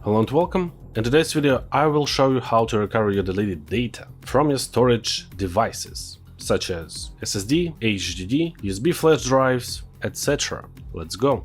Hello and welcome. In today's video I will show you how to recover your deleted data from your storage devices, such as SSD, HDD, USB flash drives, etc. Let's go.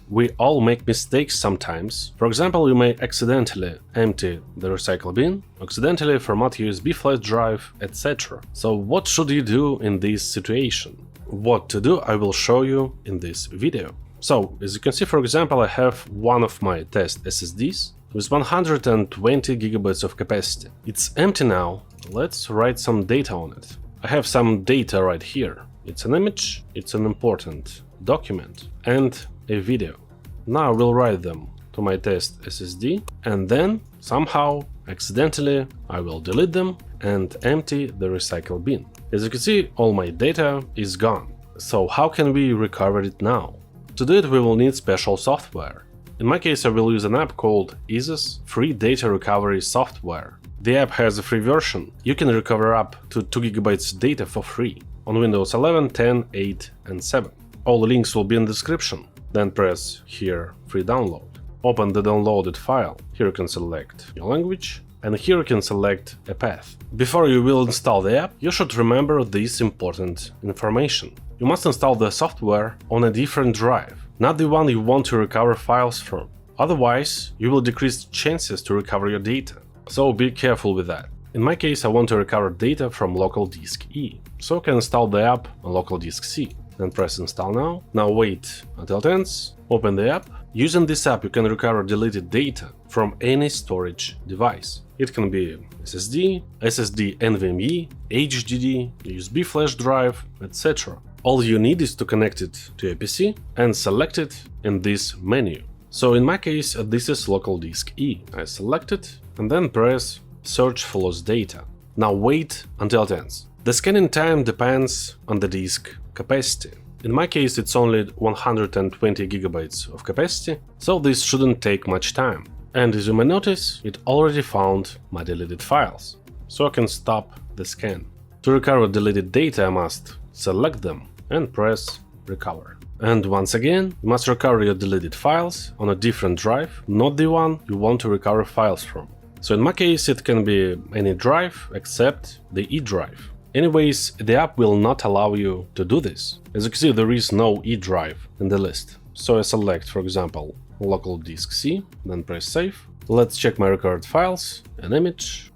We all make mistakes sometimes. For example, you may accidentally empty the recycle bin, accidentally format USB flash drive, etc. So what should you do in this situation? What to do I will show you in this video. So, as you can see, for example, I have one of my test SSDs with 120 GB of capacity. It's empty now. Let's write some data on it. I have some data right here. It's an image, it's an important document, and a video. Now I will write them to my test SSD, and then somehow, accidentally, I will delete them and empty the recycle bin. As you can see, all my data is gone. So how can we recover it now? To do it, we will need special software. In my case, I will use an app called EaseUS Free Data Recovery Software. The app has a free version. You can recover up to 2 GB data for free on Windows 11, 10, 8 and 7. All the links will be in the description. Then press here Free Download. Open the downloaded file. Here you can select your language, and here you can select a path. Before you will install the app, you should remember this important information. You must install the software on a different drive, not the one you want to recover files from. Otherwise, you will decrease chances to recover your data. So be careful with that. In my case, I want to recover data from local disk E, so I can install the app on local disk C. Then press install now. Now wait until it ends, open the app. Using this app, you can recover deleted data from any storage device. It can be SSD, SSD NVMe, HDD, USB flash drive, etc. All you need is to connect it to your PC and select it in this menu. So in my case, this is local disk E. I select it and then press search for lost data. Now wait until it ends. The scanning time depends on the disk capacity. In my case, it's only 120 GB of capacity, so this shouldn't take much time. And as you may notice, it already found my deleted files, so I can stop the scan. To recover deleted data, I must select them and press recover. And once again, you must recover your deleted files on a different drive, not the one you want to recover files from. So in my case, it can be any drive except the E drive. Anyways, the app will not allow you to do this. As you can see, there is no E drive in the list. So I select, for example, local disk C, then press save. Let's check my recovered files, an image,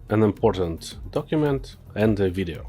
an important document, and a video.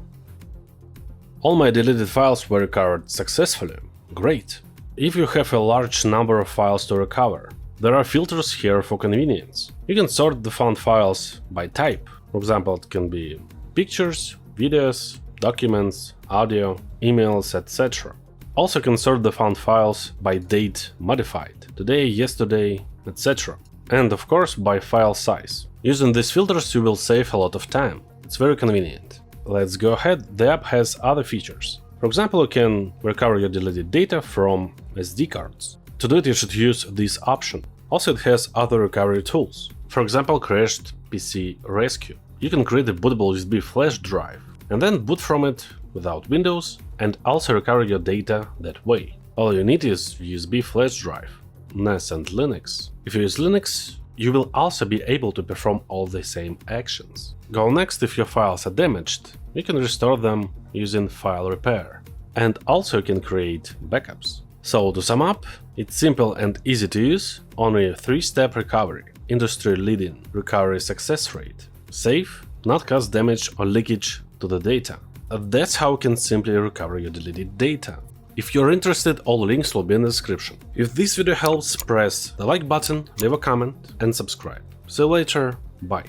All my deleted files were recovered successfully. Great! If you have a large number of files to recover, there are filters here for convenience. You can sort the found files by type. For example, it can be pictures, videos, documents, audio, emails, etc. Also can sort the found files by date modified, today, yesterday, etc. And of course by file size. Using these filters you will save a lot of time. It's very convenient. Let's go ahead. The app has other features. For example, you can recover your deleted data from SD cards. To do it, you should use this option. Also, it has other recovery tools. For example, crashed PC rescue. You can create a bootable USB flash drive and then boot from it without Windows and also recover your data that way. All you need is USB flash drive, NAS and Linux. If you use Linux, you will also be able to perform all the same actions. Go next if your files are damaged. You can restore them using file repair. And also you can create backups. So to sum up, it's simple and easy to use, only a 3-step recovery, industry-leading recovery success rate, safe, not cause damage or leakage to the data. That's how you can simply recover your deleted data. If you're interested, all links will be in the description. If this video helps, press the like button, leave a comment and subscribe. See you later, bye.